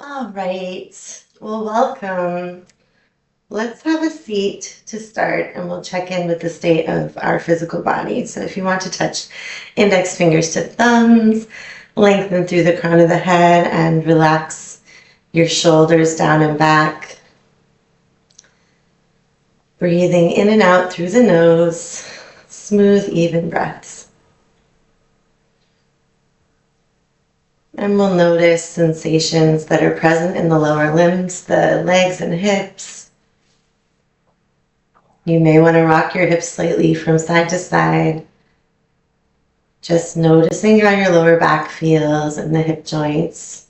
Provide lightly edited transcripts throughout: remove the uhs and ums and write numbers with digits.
All right. Well, welcome. Let's have a seat to start and we'll check in with the state of our physical body. So if you want to touch index fingers to thumbs, lengthen through the crown of the head and relax your shoulders down and back. Breathing in and out through the nose, smooth, even breaths. And we'll notice sensations that are present in the lower limbs, the legs and hips. You may want to rock your hips slightly from side to side. Just noticing how your lower back feels and the hip joints.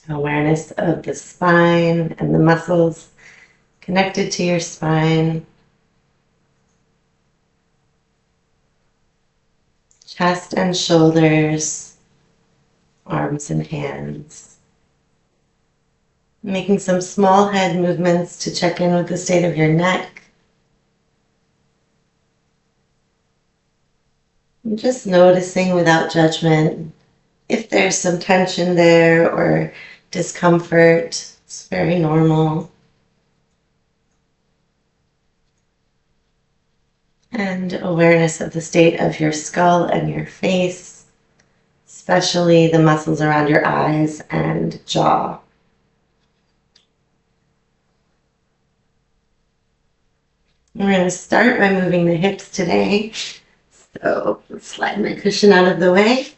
Awareness of the spine and the muscles connected to your spine. Chest and shoulders, arms and hands. Making some small head movements to check in with the state of your neck. And just noticing without judgment if there's some tension there or discomfort. It's very normal. And awareness of the state of your skull and your face, especially the muscles around your eyes and jaw. We're going to start by moving the hips today. So let's slide my cushion out of the way.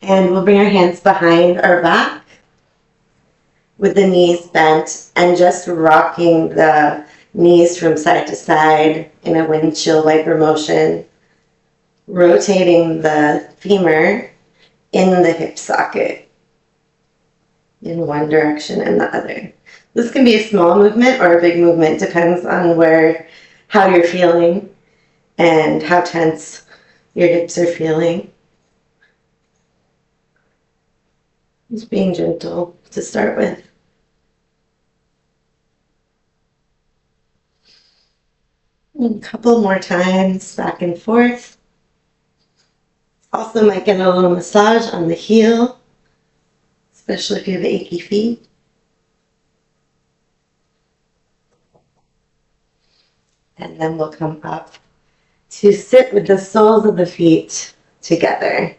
And we'll bring our hands behind our back with the knees bent and just rocking the knees from side to side in a windshield wiper motion, rotating the femur in the hip socket in one direction and the other. This can be a small movement or a big movement, depends on how you're feeling and how tense your hips are feeling. Just being gentle to start with. A couple more times, back and forth. Also might get a little massage on the heel, especially if you have achy feet. And then we'll come up to sit with the soles of the feet together.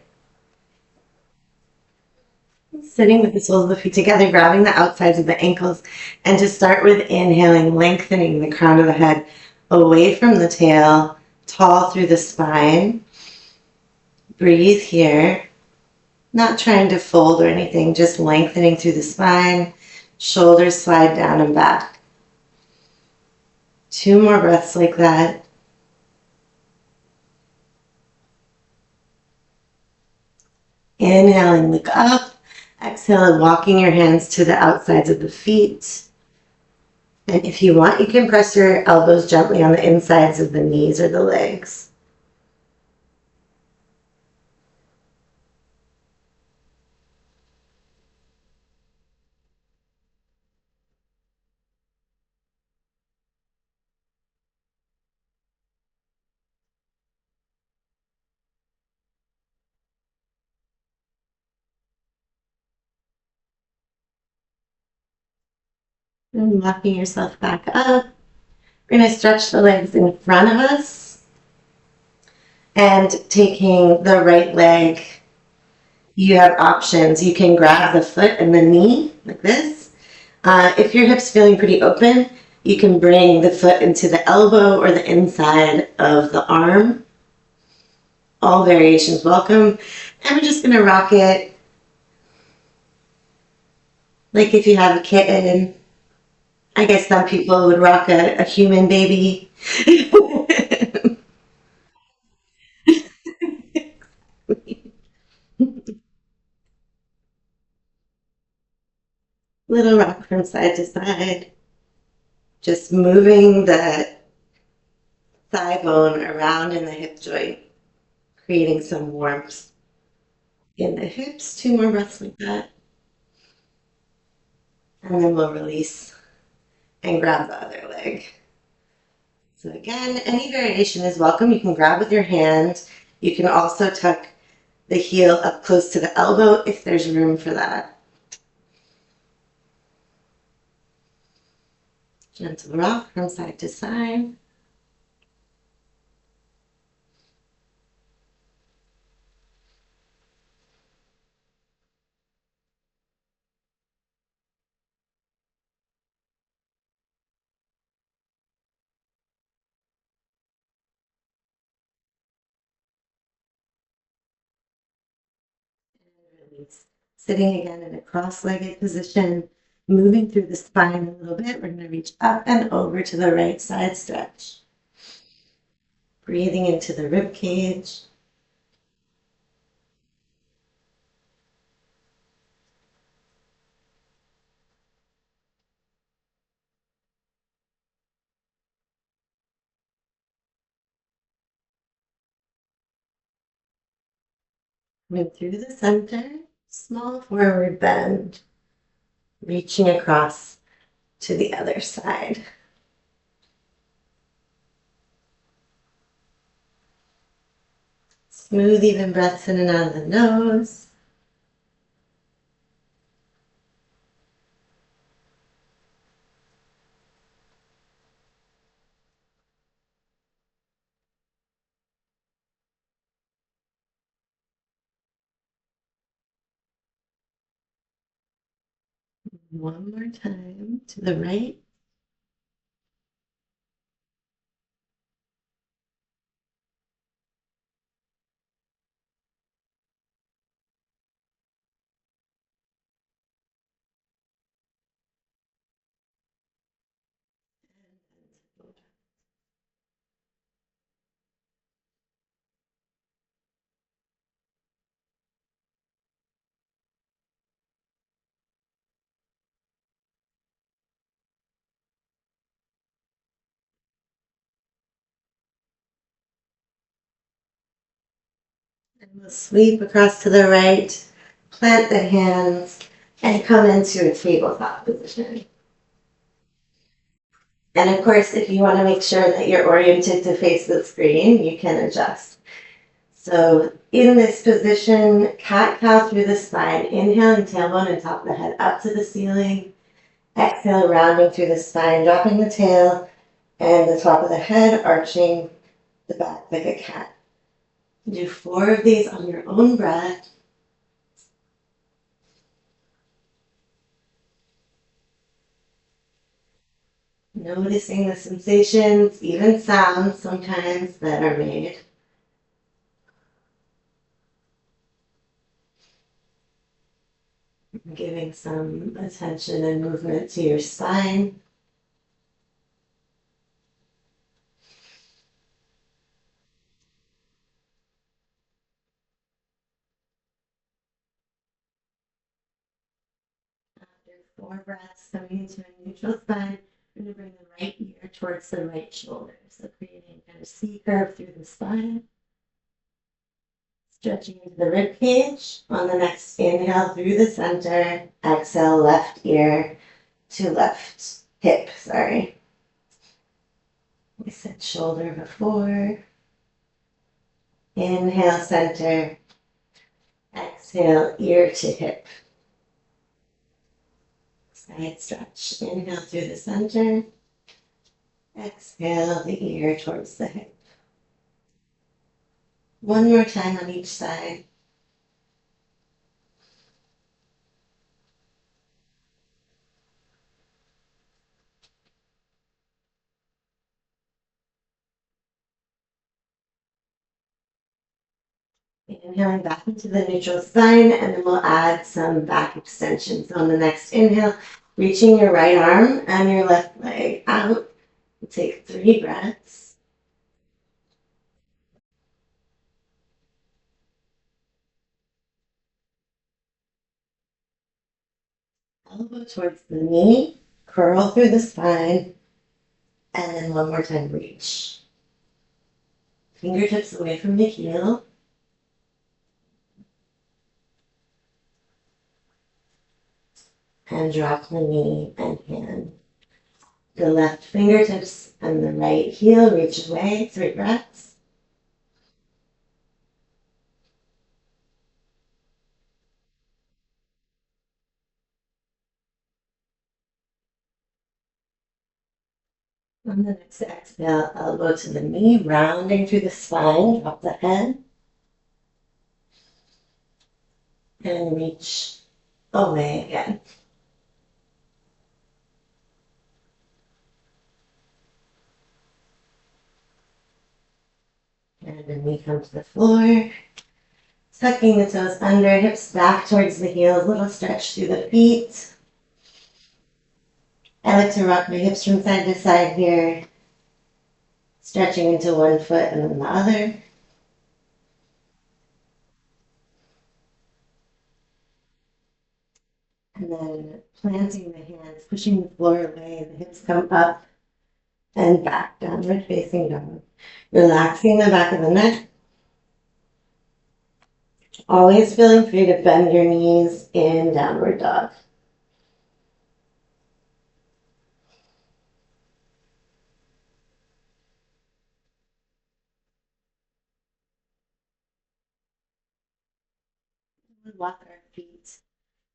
Sitting with the soles of the feet together, grabbing the outsides of the ankles, and just start with inhaling, lengthening the crown of the head away from the tail, tall through the spine. Breathe here, not trying to fold or anything, just lengthening through the spine, shoulders slide down and back. 2 more breaths like that. Inhaling, look up. Exhale, walking your hands to the outsides of the feet. And if you want, you can press your elbows gently on the insides of the knees or the legs. And walking yourself back up. We're going to stretch the legs in front of us. And taking the right leg, you have options. You can grab the foot and the knee like this. If your hip's feeling pretty open, you can bring the foot into the elbow or the inside of the arm. All variations welcome. And we're just going to rock it like if you have a kitten. I guess some people would rock a human baby. Little rock from side to side. Just moving the thigh bone around in the hip joint, creating some warmth in the hips. 2 more breaths like that. And then we'll release and grab the other leg. So again, any variation is welcome. You can grab with your hand. You can also tuck the heel up close to the elbow if there's room for that. Gentle rock from side to side. Release. Sitting again in a cross-legged position, moving through the spine a little bit. We're going to reach up and over to the right side stretch. Breathing into the rib cage. Move through the center, small forward bend, reaching across to the other side. Smooth, even breaths in and out of the nose. One more time to the right. And we'll sweep across to the right, plant the hands, and come into a tabletop position. And of course, if you want to make sure that you're oriented to face the screen, you can adjust. So in this position, cat-cow through the spine, inhaling tailbone and top of the head up to the ceiling. Exhale, rounding through the spine, dropping the tail and the top of the head, arching the back like a cat. Do 4 of these on your own breath. Noticing the sensations, even sounds sometimes that are made. Giving some attention and movement to your spine. After 4 breaths, coming into a neutral spine, we're going to bring the right ear towards the right shoulder. So creating kind of C curve through the spine. Stretching into the rib cage. On the next inhale through the center, exhale left ear to left hip, sorry. We said shoulder before. Inhale center, exhale ear to hip. Side stretch. Inhale through the center, exhale the ear towards the hip. One more time on each side. Inhaling back into the neutral spine, and then we'll add some back extensions. So on the next inhale, reaching your right arm and your left leg out. Take 3 breaths. Elbow towards the knee, curl through the spine, and then one more time, reach. Fingertips away from the heel. And drop the knee and hand. The left fingertips and the right heel reach away. 3 breaths. On the next exhale, elbow to the knee, rounding through the spine, drop the head, and reach away again. And then we come to the floor, tucking the toes under, hips back towards the heels, little stretch through the feet. I like to rock my hips from side to side here, stretching into one foot and then the other. And then planting the hands, pushing the floor away, the hips come up and back, downward facing dog. Relaxing the back of the neck. Always feeling free to bend your knees in downward dog. We walk our feet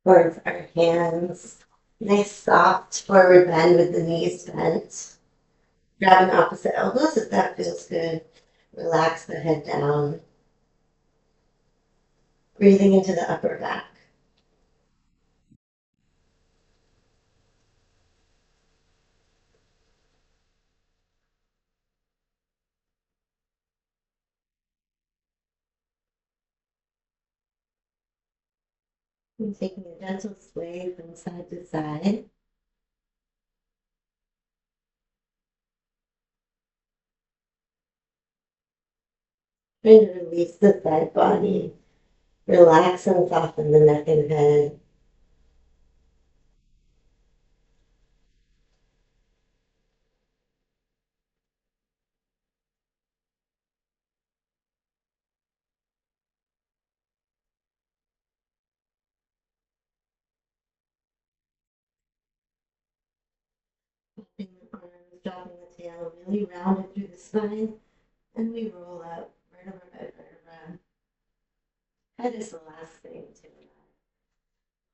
towards our hands. Nice soft forward bend with the knees bent. Grabbing opposite elbows if that feels good. Relax the head down. Breathing into the upper back. And taking a gentle sway from side to side. Trying to release the side body. Relax and soften the neck and head. Dropping the arms, dropping the tail, really rounded through the spine. And we roll up, vertebra by vertebra. Head is the last thing to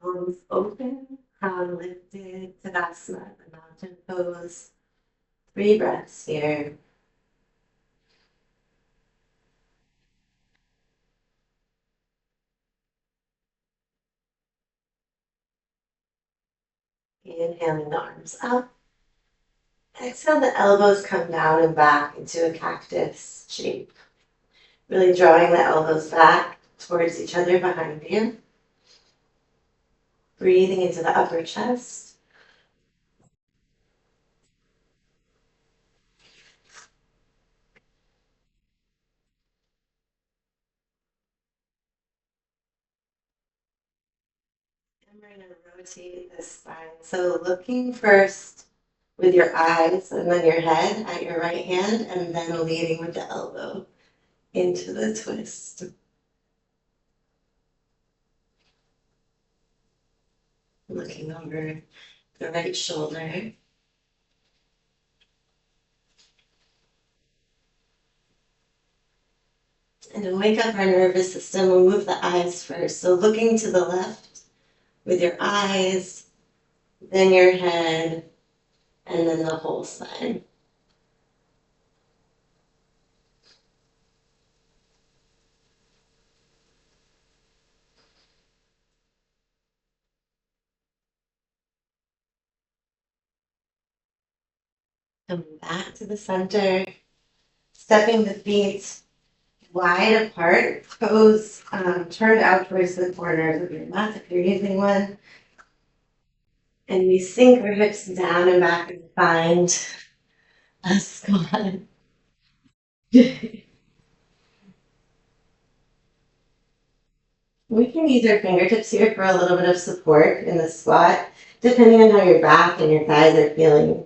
palms open, crown lifted, Tadasana, the mountain pose. 3 breaths here. Inhaling the arms up. Exhale, the elbows come down and back into a cactus shape. Really drawing the elbows back towards each other behind you. Breathing into the upper chest. And we're going to rotate the spine. So looking first with your eyes and then your head at your right hand, and then leading with the elbow into the twist. Looking over the right shoulder. And to wake up our nervous system, we'll move the eyes first. So looking to the left with your eyes, then your head, and then the whole spine. Coming back to the center, stepping the feet wide apart, toes turned out towards the corners of your mat if you're using one. And we sink our hips down and back and find a squat. We can use our fingertips here for a little bit of support in the squat, depending on how your back and your thighs are feeling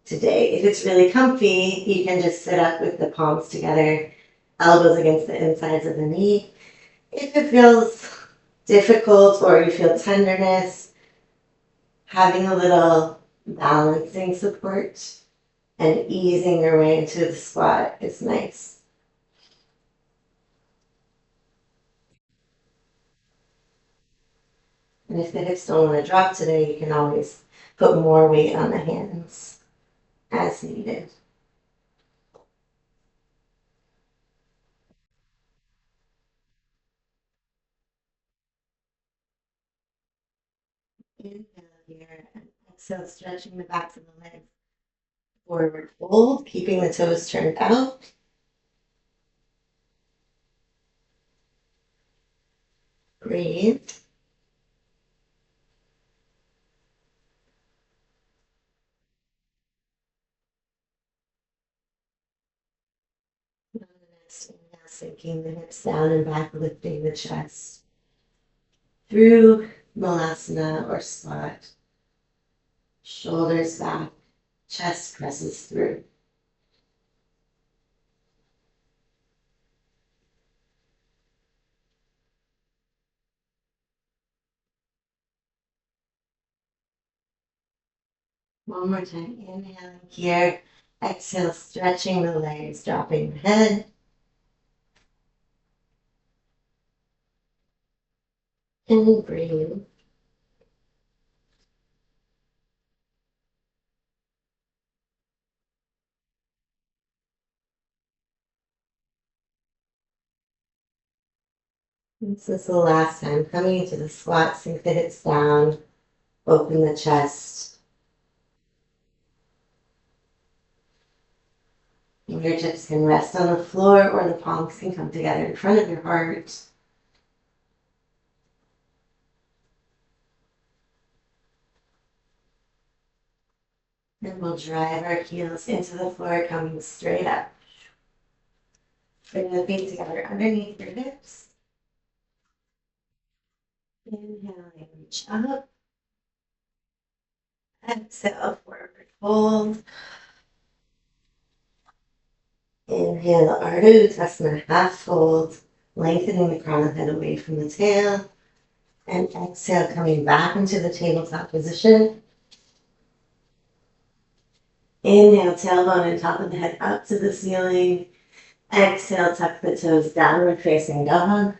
today. If it's really comfy, you can just sit up with the palms together, elbows against the insides of the knee. If it feels difficult or you feel tenderness, having a little balancing support and easing your way into the squat is nice. And if the hips don't want to drop today, you can always put more weight on the hands. as needed. Inhale here and exhale, stretching the backs of the legs. Forward fold, keeping the toes turned out. Breathe. On the next inhale, sinking the hips down and back, lifting the chest through Malasana or squat. Shoulders back, chest presses through. One more time, inhaling here. Exhale, stretching the legs, dropping the head. And breathe. This is the last time. Coming into the squat, sink the hips down, open the chest. Fingertips can rest on the floor or the palms can come together in front of your heart. And we'll drive our heels into the floor, coming straight up. Bring the feet together underneath your hips. Inhaling, reach up. Exhale, forward fold. Inhale, Ardha Uttanasana, half fold, lengthening the crown of the head away from the tail. And exhale, coming back into the tabletop position. Inhale, tailbone and top of the head up to the ceiling. Exhale, tuck the toes, downward facing dog.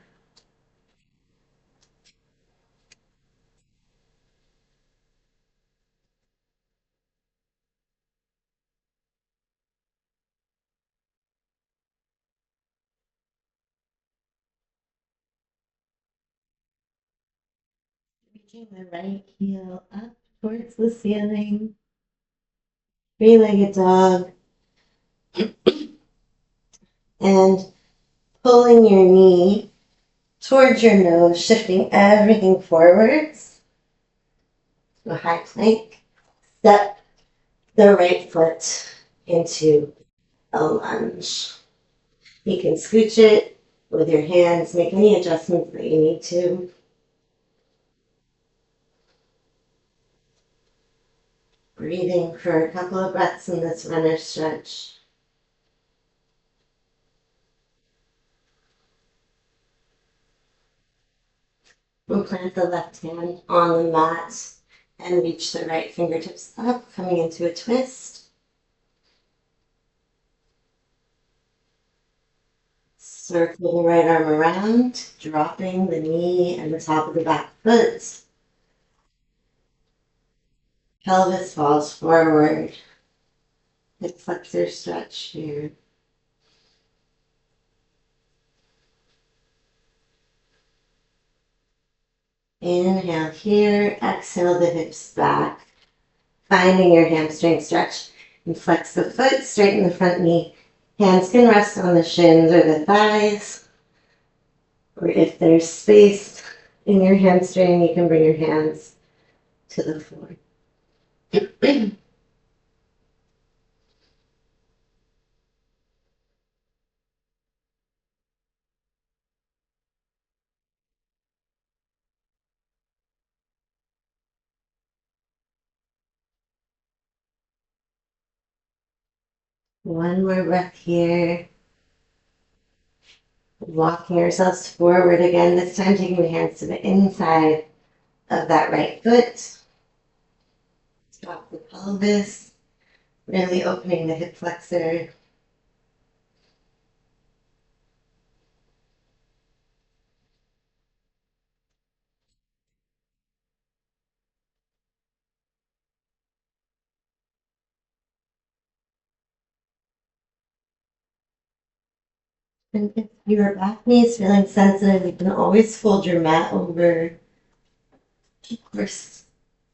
Reaching the right heel up towards the ceiling. Three-legged dog. And pulling your knee towards your nose, shifting everything forwards to a high plank. Step the right foot into a lunge. You can scooch it with your hands, make any adjustments that you need to. Breathing for a couple of breaths in this runner stretch. We'll plant the left hand on the mat and reach the right fingertips up, coming into a twist. Circle the right arm around, dropping the knee and the top of the back foot. Pelvis falls forward. Hip flexor stretch here. Inhale here, exhale the hips back. Finding your hamstring stretch. And flex the foot, straighten the front knee. Hands can rest on the shins or the thighs. Or if there's space in your hamstring, you can bring your hands to the floor. One more breath here. Walking ourselves forward again, this time taking the hands to the inside of that right foot. Drop the pelvis, really opening the hip flexor. And if your back knee is feeling sensitive, you can always fold your mat over, or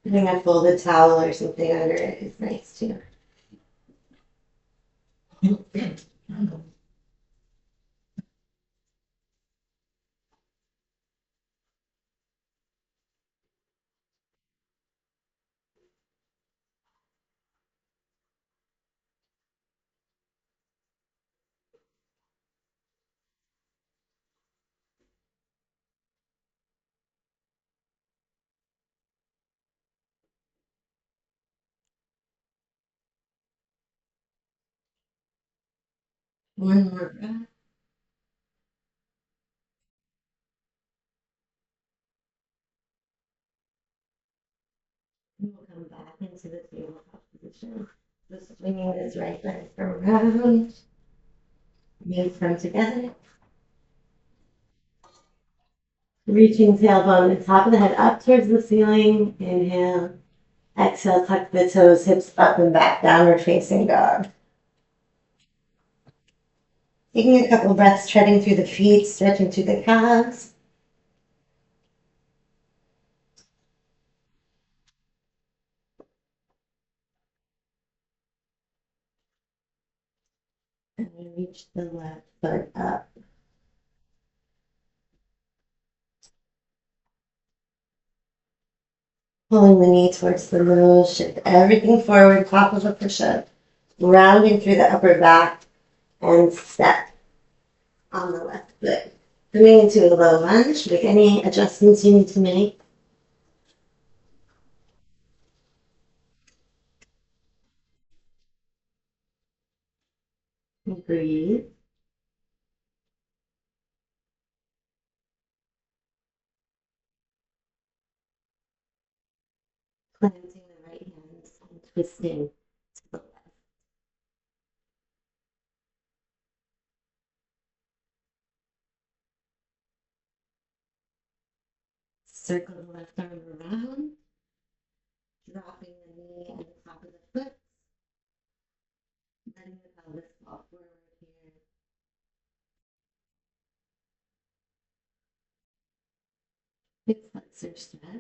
putting a folded towel or something under it is nice too. One more breath. And we'll come back into the tabletop position. So swinging this right leg around, knees come together. Reaching tailbone, the top of the head up towards the ceiling. Inhale. Exhale, tuck the toes, hips up and back, downward facing dog. Taking a couple breaths, treading through the feet, stretching through the calves. And we reach the left foot up. Pulling the knee towards the nose, shift everything forward, top of a push-up. Rounding through the upper back and step on the left foot. Coming into a low lunge, make any adjustments you need to make. Breathe. Planting the right hands and twisting to the left. Circle the left arm around, dropping the knee at the top of the foot, letting the pelvis fall forward here. Hip flexor stretch.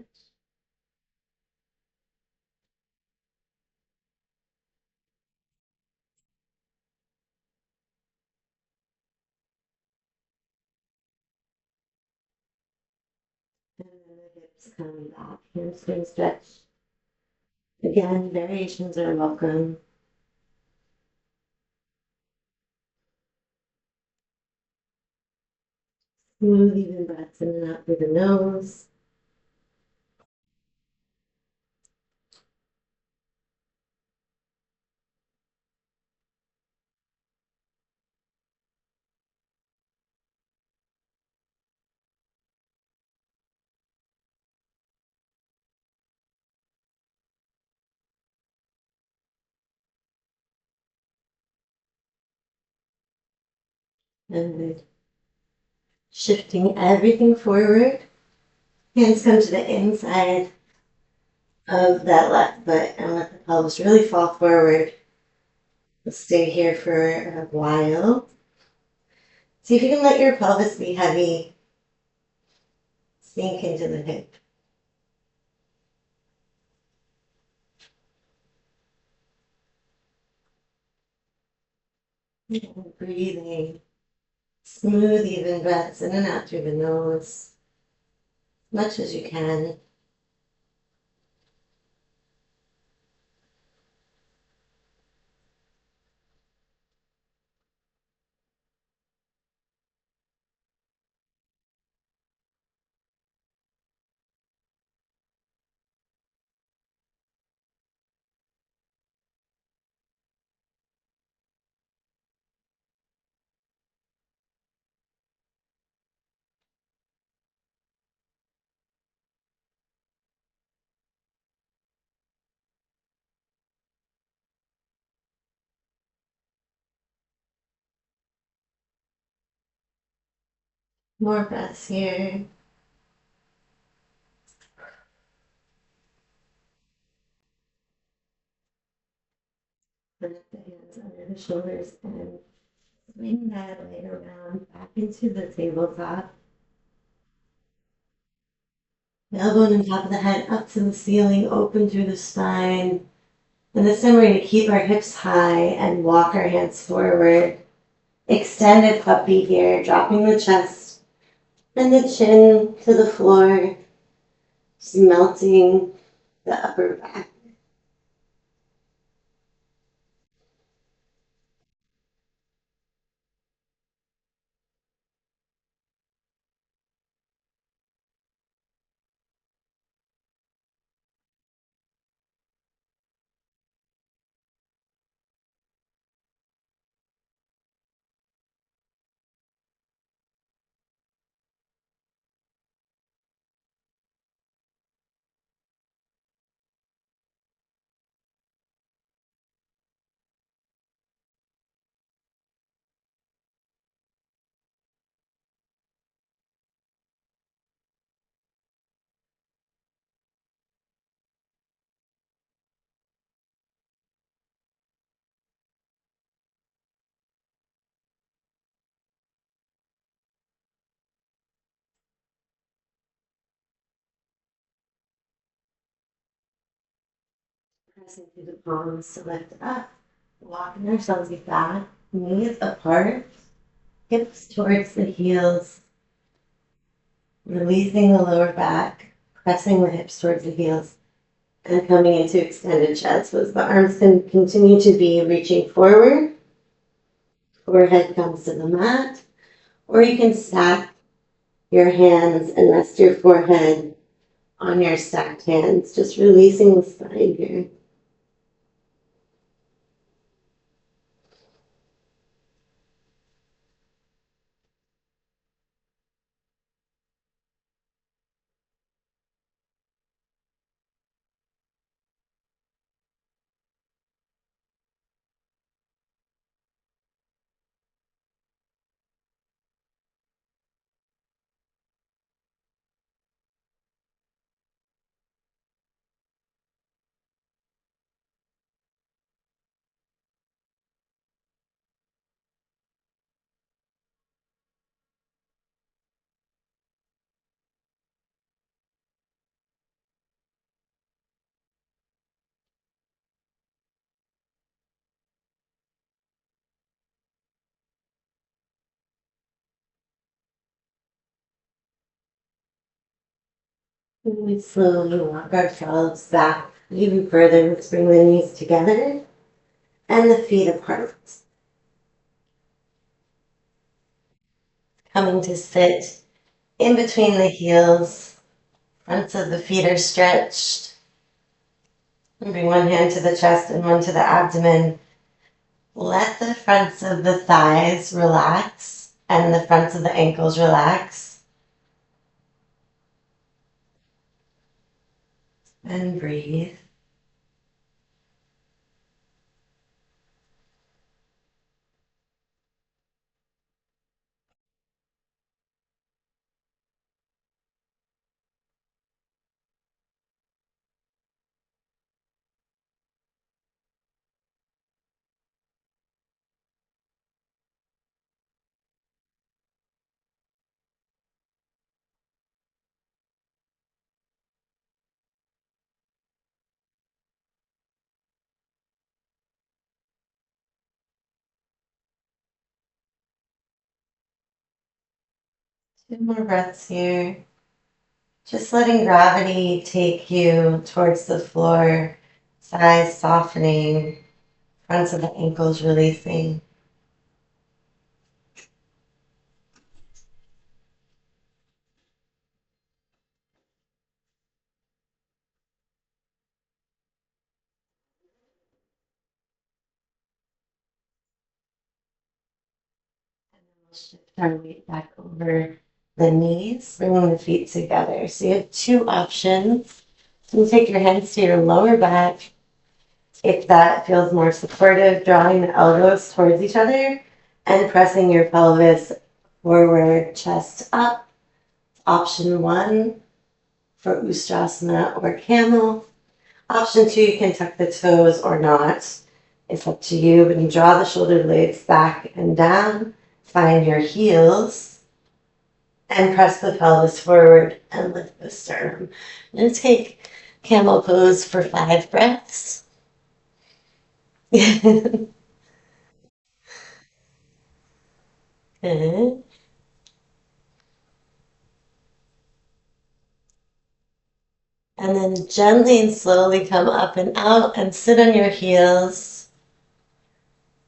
And then the hips come back, hamstring stretch. Again, variations are welcome. Smooth, even breaths in and out through the nose. And shifting everything forward. Hands come to the inside of that left foot and let the pelvis really fall forward. We'll stay here for a while. See if you can let your pelvis be heavy. Sink into the hip. And breathing. Smooth, even breaths in and out through the nose. As much as you can. More breaths here. Put the hands under the shoulders and Swing that leg around back into the tabletop. The elbow and top of the head up to the ceiling, open through the spine. And this time we're going to keep our hips high and walk our hands forward. Extended puppy here, dropping the chest and the chin to the floor, just melting the upper back. Pressing through the palms to lift up, walking ourselves back, knees apart, hips towards the heels, releasing the lower back, pressing the hips towards the heels, and coming into extended chest. So the arms can continue to be reaching forward, forehead comes to the mat, or you can stack your hands and rest your forehead on your stacked hands, just releasing the spine here. And we slowly walk ourselves back even further. Let's bring the knees together and the feet apart. Coming to sit in between the heels. Fronts of the feet are stretched. And bring one hand to the chest and one to the abdomen. Let the fronts of the thighs relax and the fronts of the ankles relax. And breathe. Two more breaths here. Just letting gravity take you towards the floor, thighs softening, fronts of the ankles releasing. Shift our weight back over the knees, bringing the feet together. So you have two options. You can take your hands to your lower back if that feels more supportive, drawing the elbows towards each other and pressing your pelvis forward, chest up. Option one for Ustrasana or camel. Option two, you can tuck the toes or not. It's up to you, but you draw the shoulder blades back and down, find your heels, and press the pelvis forward and lift the sternum. I'm going to take camel pose for 5 breaths. Good. And then gently and slowly come up and out and sit on your heels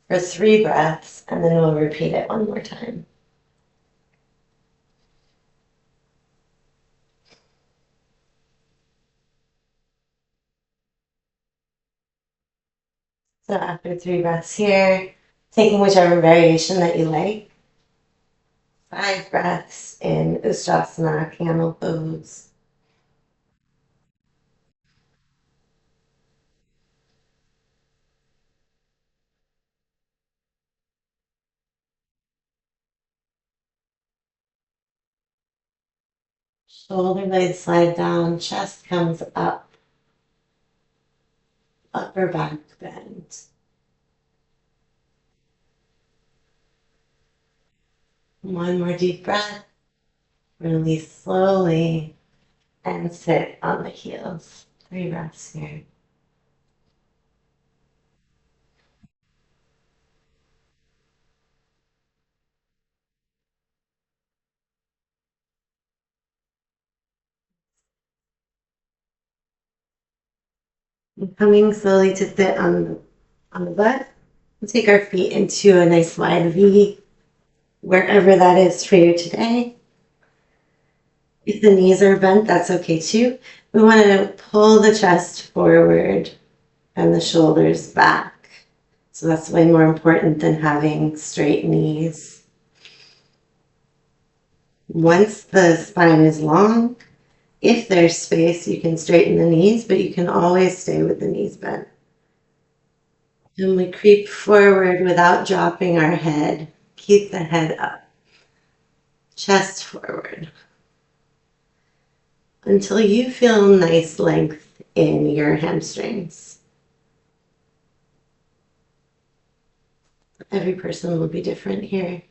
for 3 breaths, and then we'll repeat it one more time. So after 3 breaths here, taking whichever variation that you like. 5 breaths in Ustrasana, camel pose. Shoulder blades slide down, chest comes up, upper back bend. One more deep breath. Release slowly and sit on the heels. 3 breaths here. And coming slowly to sit on the butt. We'll take our feet into a nice wide V, wherever that is for you today. If the knees are bent, that's okay too. We want to pull the chest forward and the shoulders back. So that's way more important than having straight knees. Once the spine is long, if there's space, you can straighten the knees, but you can always stay with the knees bent. And we creep forward without dropping our head. Keep the head up. Chest forward. Until you feel nice length in your hamstrings. Every person will be different here.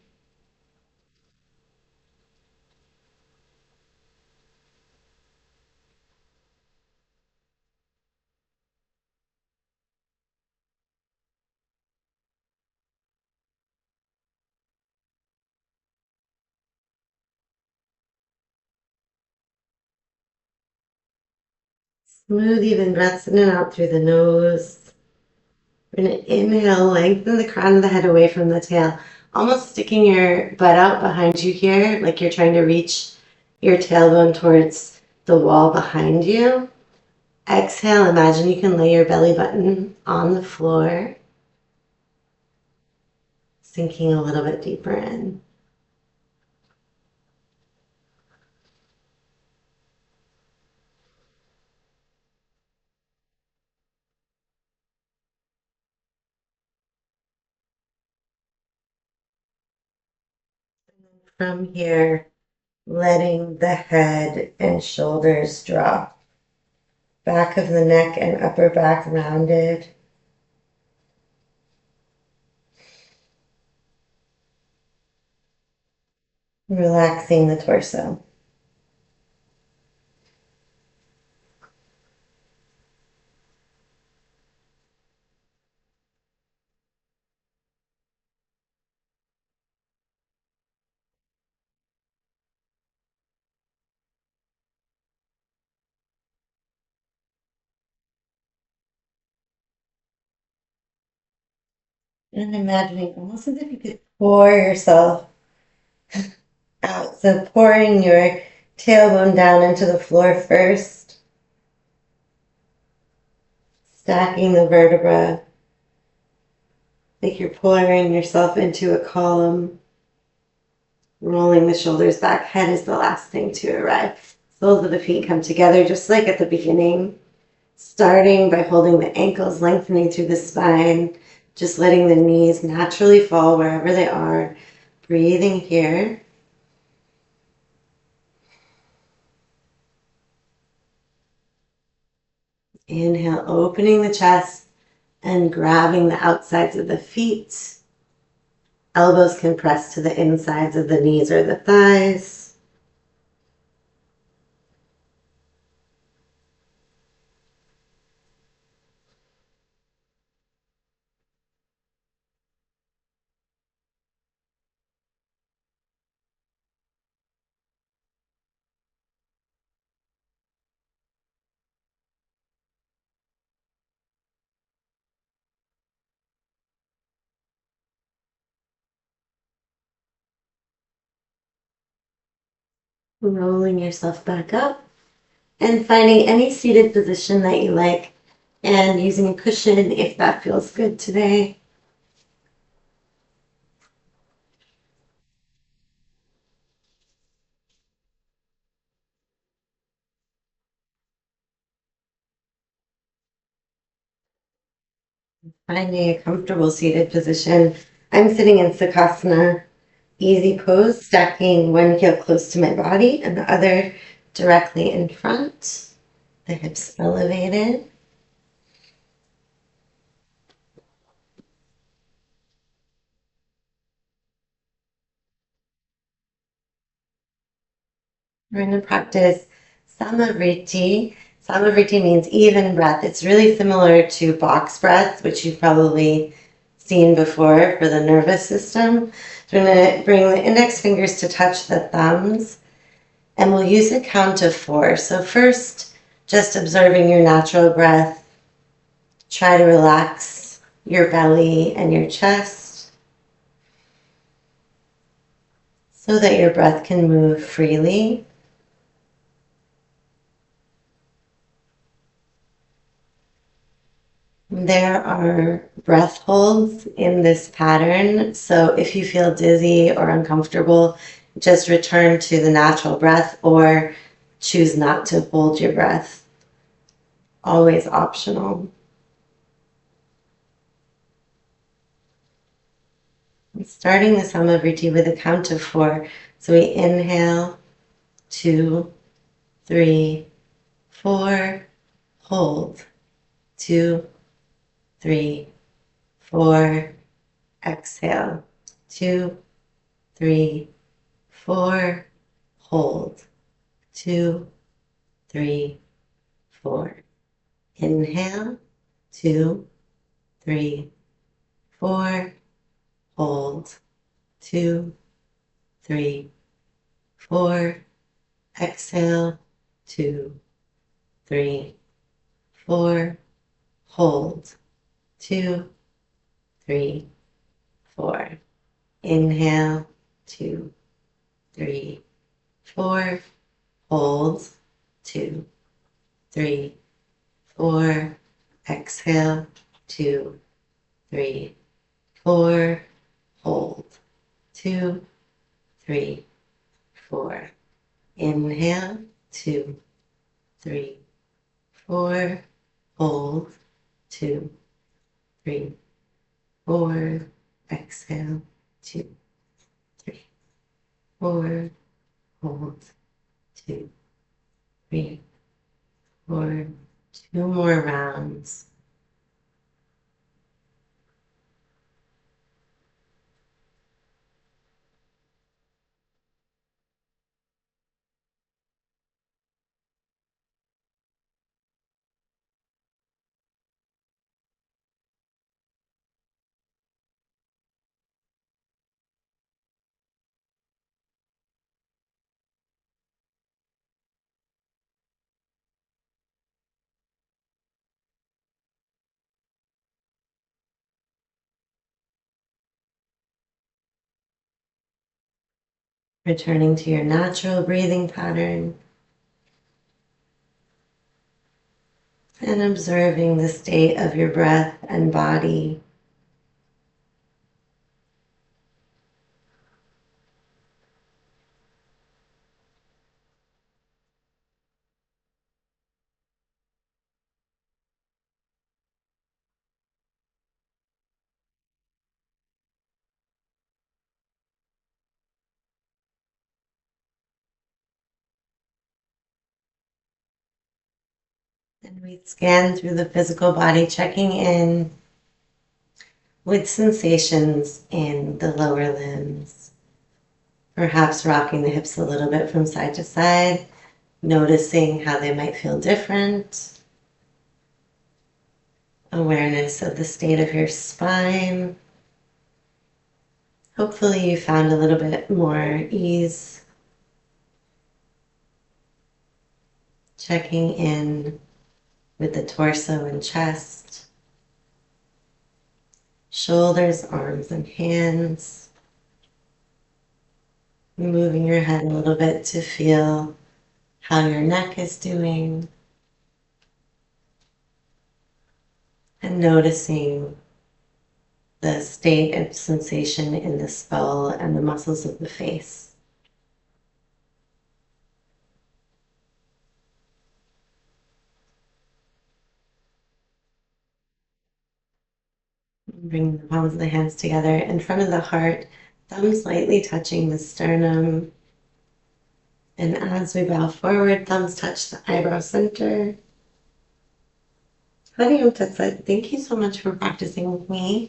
Smooth, even breaths in and out through the nose. We're going to inhale, lengthen the crown of the head away from the tail, almost sticking your butt out behind you here, like you're trying to reach your tailbone towards the wall behind you. Exhale, imagine you can lay your belly button on the floor, sinking a little bit deeper in. From here, letting the head and shoulders drop. Back of the neck and upper back rounded. Relaxing the torso. And imagining almost as if you could pour yourself out. So pouring your tailbone down into the floor first. Stacking the vertebra. Like you're pouring yourself into a column. Rolling the shoulders back. Head is the last thing to arrive. Soles of the feet come together just like at the beginning. Starting by holding the ankles, lengthening through the spine. Just letting the knees naturally fall wherever they are. Breathing here. Inhale, opening the chest and grabbing the outsides of the feet. Elbows can press to the insides of the knees or the thighs. Rolling yourself back up and finding any seated position that you like and using a cushion if that feels good today. Finding a comfortable seated position. I'm sitting in Sukhasana, easy pose, stacking one heel close to my body and the other directly in front, the hips elevated. We're going to practice Samavriti. Samavriti means even breath. It's really similar to box breath, which you've probably seen before for the nervous system. So we're going to bring the index fingers to touch the thumbs, and we'll use a count of 4. So first, just observing your natural breath. Try to relax your belly and your chest so that your breath can move freely. There are breath holds in this pattern, so if you feel dizzy or uncomfortable, just return to the natural breath or choose not to hold your breath. Always optional. Starting the Samavriti with a count of 4. So we inhale, 2, 3, 4, hold, 2, 3, 4, exhale, 2, 3, 4, hold, 2, 3, 4. Inhale, 2, 3, 4, hold, 2, 3, 4, exhale, 2, 3, 4, hold, 2, 3, 4. Inhale, 2, 3, 4, hold, 2, 3, 4, exhale, 2, 3, 4, hold, 2, 3, 4. Inhale, 2, 3, 4, hold, 2, 3, 4, exhale, 2, 3, 4, hold, 2, 3, 4. 2 more rounds. Returning to your natural breathing pattern and observing the state of your breath and body. And we scan through the physical body, checking in with sensations in the lower limbs. Perhaps rocking the hips a little bit from side to side, noticing how they might feel different. Awareness of the state of your spine. Hopefully you found a little bit more ease. Checking in with the torso and chest, shoulders, arms, and hands. Moving your head a little bit to feel how your neck is doing. And noticing the state of sensation in the skull and the muscles of the face. Bring the palms of the hands together in front of the heart, thumbs lightly touching the sternum. And as we bow forward, thumbs touch the eyebrow center. Hari Om Tat Sat. Thank you so much for practicing with me.